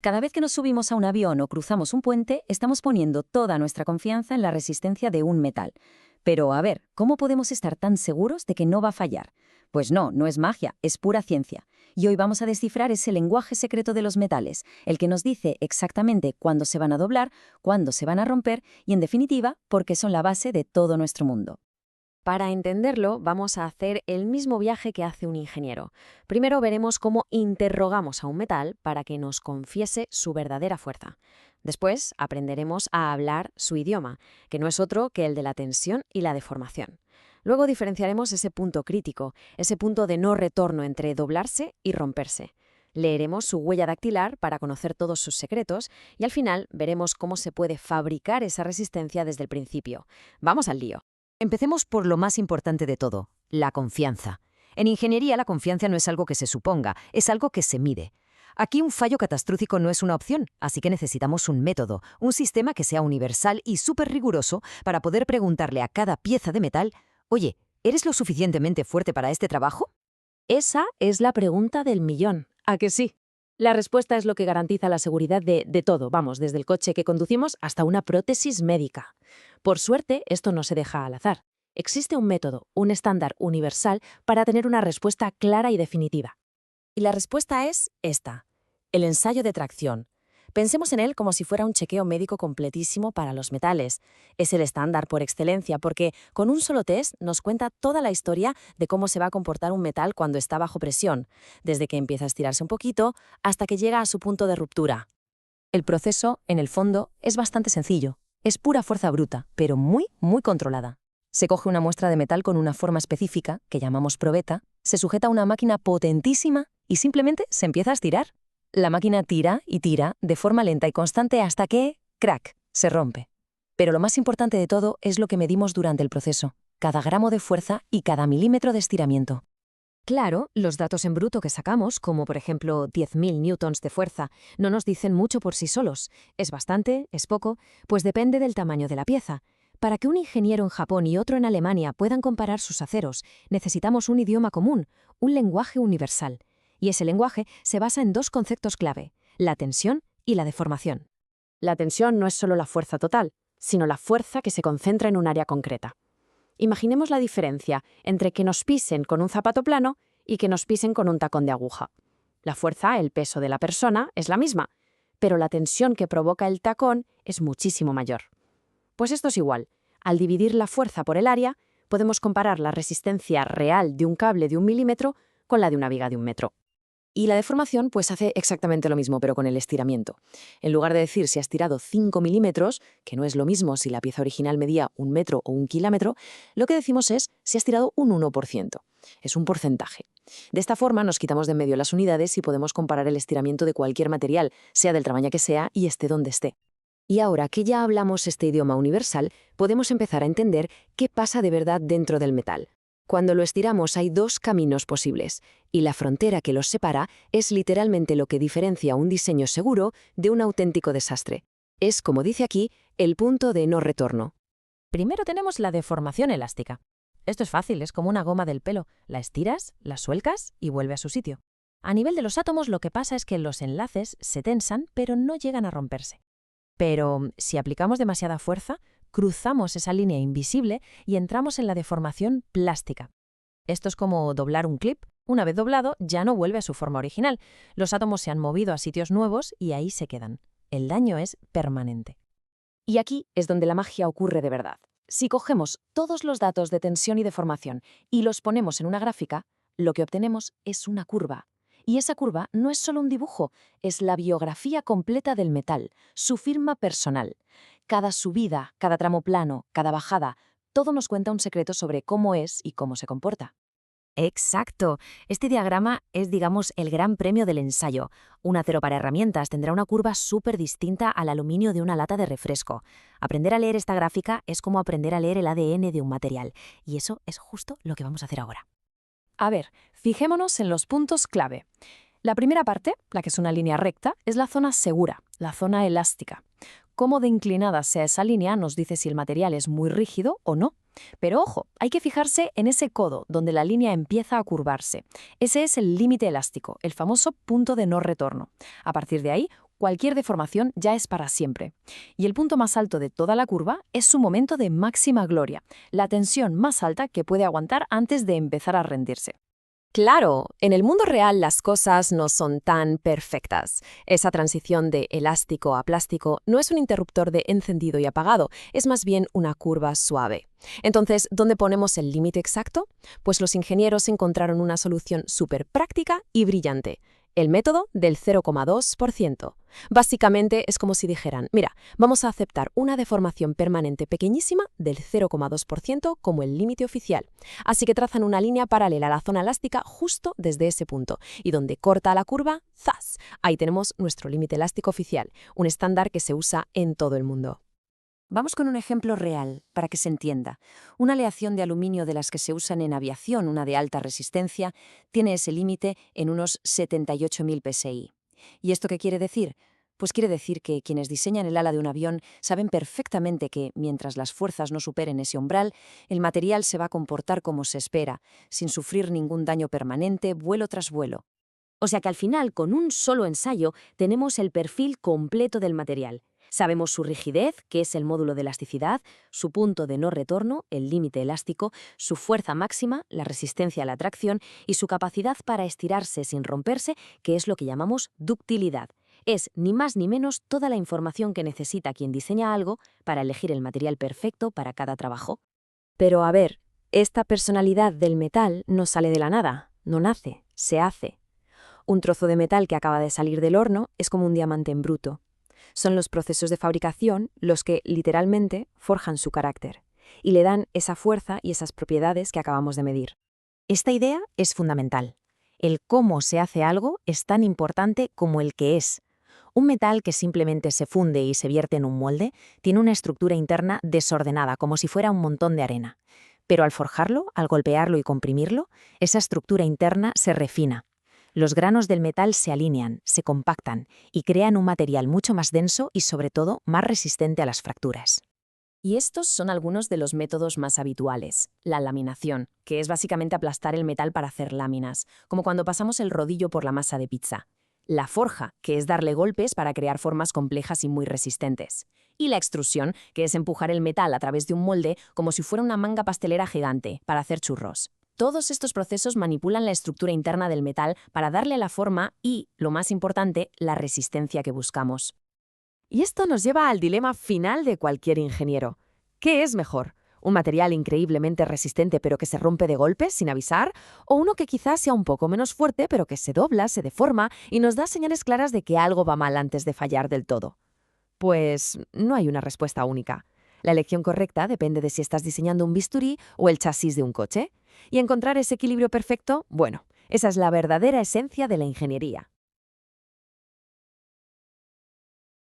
Cada vez que nos subimos a un avión o cruzamos un puente, estamos poniendo toda nuestra confianza en la resistencia de un metal. Pero, a ver, ¿cómo podemos estar tan seguros de que no va a fallar? Pues no, no es magia, es pura ciencia. Y hoy vamos a descifrar ese lenguaje secreto de los metales, el que nos dice exactamente cuándo se van a doblar, cuándo se van a romper y, en definitiva, por qué son la base de todo nuestro mundo. Para entenderlo, vamos a hacer el mismo viaje que hace un ingeniero. Primero veremos cómo interrogamos a un metal para que nos confiese su verdadera fuerza. Después aprenderemos a hablar su idioma, que no es otro que el de la tensión y la deformación. Luego diferenciaremos ese punto crítico, ese punto de no retorno entre doblarse y romperse. Leeremos su huella dactilar para conocer todos sus secretos y al final veremos cómo se puede fabricar esa resistencia desde el principio. ¡Vamos al lío! Empecemos por lo más importante de todo, la confianza. En ingeniería la confianza no es algo que se suponga, es algo que se mide. Aquí un fallo catastrófico no es una opción, así que necesitamos un método, un sistema que sea universal y súper riguroso para poder preguntarle a cada pieza de metal, oye, ¿eres lo suficientemente fuerte para este trabajo? Esa es la pregunta del millón. ¿A que sí? La respuesta es lo que garantiza la seguridad de todo, vamos, desde el coche que conducimos hasta una prótesis médica. Por suerte, esto no se deja al azar. Existe un método, un estándar universal para tener una respuesta clara y definitiva. Y la respuesta es esta: el ensayo de tracción. Pensemos en él como si fuera un chequeo médico completísimo para los metales. Es el estándar por excelencia porque con un solo test nos cuenta toda la historia de cómo se va a comportar un metal cuando está bajo presión, desde que empieza a estirarse un poquito hasta que llega a su punto de ruptura. El proceso, en el fondo, es bastante sencillo. Es pura fuerza bruta, pero muy, muy controlada. Se coge una muestra de metal con una forma específica, que llamamos probeta, se sujeta a una máquina potentísima y simplemente se empieza a estirar. La máquina tira y tira de forma lenta y constante hasta que, crack, se rompe. Pero lo más importante de todo es lo que medimos durante el proceso, cada gramo de fuerza y cada milímetro de estiramiento. Claro, los datos en bruto que sacamos, como por ejemplo 10.000 newtons de fuerza, no nos dicen mucho por sí solos. ¿Es bastante? ¿Es poco? Pues depende del tamaño de la pieza. Para que un ingeniero en Japón y otro en Alemania puedan comparar sus aceros, necesitamos un idioma común, un lenguaje universal. Y ese lenguaje se basa en dos conceptos clave: la tensión y la deformación. La tensión no es solo la fuerza total, sino la fuerza que se concentra en un área concreta. Imaginemos la diferencia entre que nos pisen con un zapato plano y que nos pisen con un tacón de aguja. La fuerza, el peso de la persona, es la misma, pero la tensión que provoca el tacón es muchísimo mayor. Pues esto es igual. Al dividir la fuerza por el área, podemos comparar la resistencia real de un cable de 1 milímetro con la de una viga de 1 metro. Y la deformación pues hace exactamente lo mismo, pero con el estiramiento. En lugar de decir si ha estirado 5 milímetros, que no es lo mismo si la pieza original medía 1 metro o 1 kilómetro, lo que decimos es si ha estirado un 1%. Es un porcentaje. De esta forma nos quitamos de en medio las unidades y podemos comparar el estiramiento de cualquier material, sea del tamaño que sea y esté donde esté. Y ahora que ya hablamos este idioma universal, podemos empezar a entender qué pasa de verdad dentro del metal. Cuando lo estiramos hay dos caminos posibles, y la frontera que los separa es literalmente lo que diferencia un diseño seguro de un auténtico desastre. Es, como dice aquí, el punto de no retorno. Primero tenemos la deformación elástica. Esto es fácil, es como una goma del pelo. La estiras, la suelcas y vuelve a su sitio. A nivel de los átomos lo que pasa es que los enlaces se tensan pero no llegan a romperse. Pero si aplicamos demasiada fuerza, cruzamos esa línea invisible y entramos en la deformación plástica. Esto es como doblar un clip. Una vez doblado, ya no vuelve a su forma original. Los átomos se han movido a sitios nuevos y ahí se quedan. El daño es permanente. Y aquí es donde la magia ocurre de verdad. Si cogemos todos los datos de tensión y deformación y los ponemos en una gráfica, lo que obtenemos es una curva. Y esa curva no es solo un dibujo, es la biografía completa del metal, su firma personal. Cada subida, cada tramo plano, cada bajada, todo nos cuenta un secreto sobre cómo es y cómo se comporta. Exacto. Este diagrama es, digamos, el gran premio del ensayo. Un acero para herramientas tendrá una curva súper distinta al aluminio de una lata de refresco. Aprender a leer esta gráfica es como aprender a leer el ADN de un material. Y eso es justo lo que vamos a hacer ahora. A ver, fijémonos en los puntos clave. La primera parte, la que es una línea recta, es la zona segura, la zona elástica. Cómo de inclinada sea esa línea nos dice si el material es muy rígido o no. Pero ojo, hay que fijarse en ese codo donde la línea empieza a curvarse. Ese es el límite elástico, el famoso punto de no retorno. A partir de ahí, cualquier deformación ya es para siempre. Y el punto más alto de toda la curva es su momento de máxima gloria, la tensión más alta que puede aguantar antes de empezar a rendirse. Claro, en el mundo real las cosas no son tan perfectas. Esa transición de elástico a plástico no es un interruptor de encendido y apagado, es más bien una curva suave. Entonces, ¿dónde ponemos el límite exacto? Pues los ingenieros encontraron una solución súper práctica y brillante. El método del 0,2%. Básicamente es como si dijeran, mira, vamos a aceptar una deformación permanente pequeñísima del 0,2% como el límite oficial. Así que trazan una línea paralela a la zona elástica justo desde ese punto. Y donde corta la curva, ¡zas! Ahí tenemos nuestro límite elástico oficial, un estándar que se usa en todo el mundo. Vamos con un ejemplo real, para que se entienda. Una aleación de aluminio de las que se usan en aviación, una de alta resistencia, tiene ese límite en unos 78.000 psi. ¿Y esto qué quiere decir? Pues quiere decir que quienes diseñan el ala de un avión saben perfectamente que, mientras las fuerzas no superen ese umbral, el material se va a comportar como se espera, sin sufrir ningún daño permanente, vuelo tras vuelo. O sea que al final, con un solo ensayo, tenemos el perfil completo del material. Sabemos su rigidez, que es el módulo de elasticidad, su punto de no retorno, el límite elástico, su fuerza máxima, la resistencia a la tracción, y su capacidad para estirarse sin romperse, que es lo que llamamos ductilidad. Es ni más ni menos toda la información que necesita quien diseña algo para elegir el material perfecto para cada trabajo. Pero a ver, esta personalidad del metal no sale de la nada, no nace, se hace. Un trozo de metal que acaba de salir del horno es como un diamante en bruto. Son los procesos de fabricación los que, literalmente, forjan su carácter y le dan esa fuerza y esas propiedades que acabamos de medir. Esta idea es fundamental. El cómo se hace algo es tan importante como el qué es. Un metal que simplemente se funde y se vierte en un molde tiene una estructura interna desordenada, como si fuera un montón de arena. Pero al forjarlo, al golpearlo y comprimirlo, esa estructura interna se refina. Los granos del metal se alinean, se compactan y crean un material mucho más denso y, sobre todo, más resistente a las fracturas. Y estos son algunos de los métodos más habituales. La laminación, que es básicamente aplastar el metal para hacer láminas, como cuando pasamos el rodillo por la masa de pizza. La forja, que es darle golpes para crear formas complejas y muy resistentes. Y la extrusión, que es empujar el metal a través de un molde como si fuera una manga pastelera gigante para hacer churros. Todos estos procesos manipulan la estructura interna del metal para darle la forma y, lo más importante, la resistencia que buscamos. Y esto nos lleva al dilema final de cualquier ingeniero. ¿Qué es mejor? ¿Un material increíblemente resistente pero que se rompe de golpe sin avisar? ¿O uno que quizás sea un poco menos fuerte pero que se dobla, se deforma y nos da señales claras de que algo va mal antes de fallar del todo? Pues no hay una respuesta única. La elección correcta depende de si estás diseñando un bisturí o el chasis de un coche. Y encontrar ese equilibrio perfecto, bueno, esa es la verdadera esencia de la ingeniería.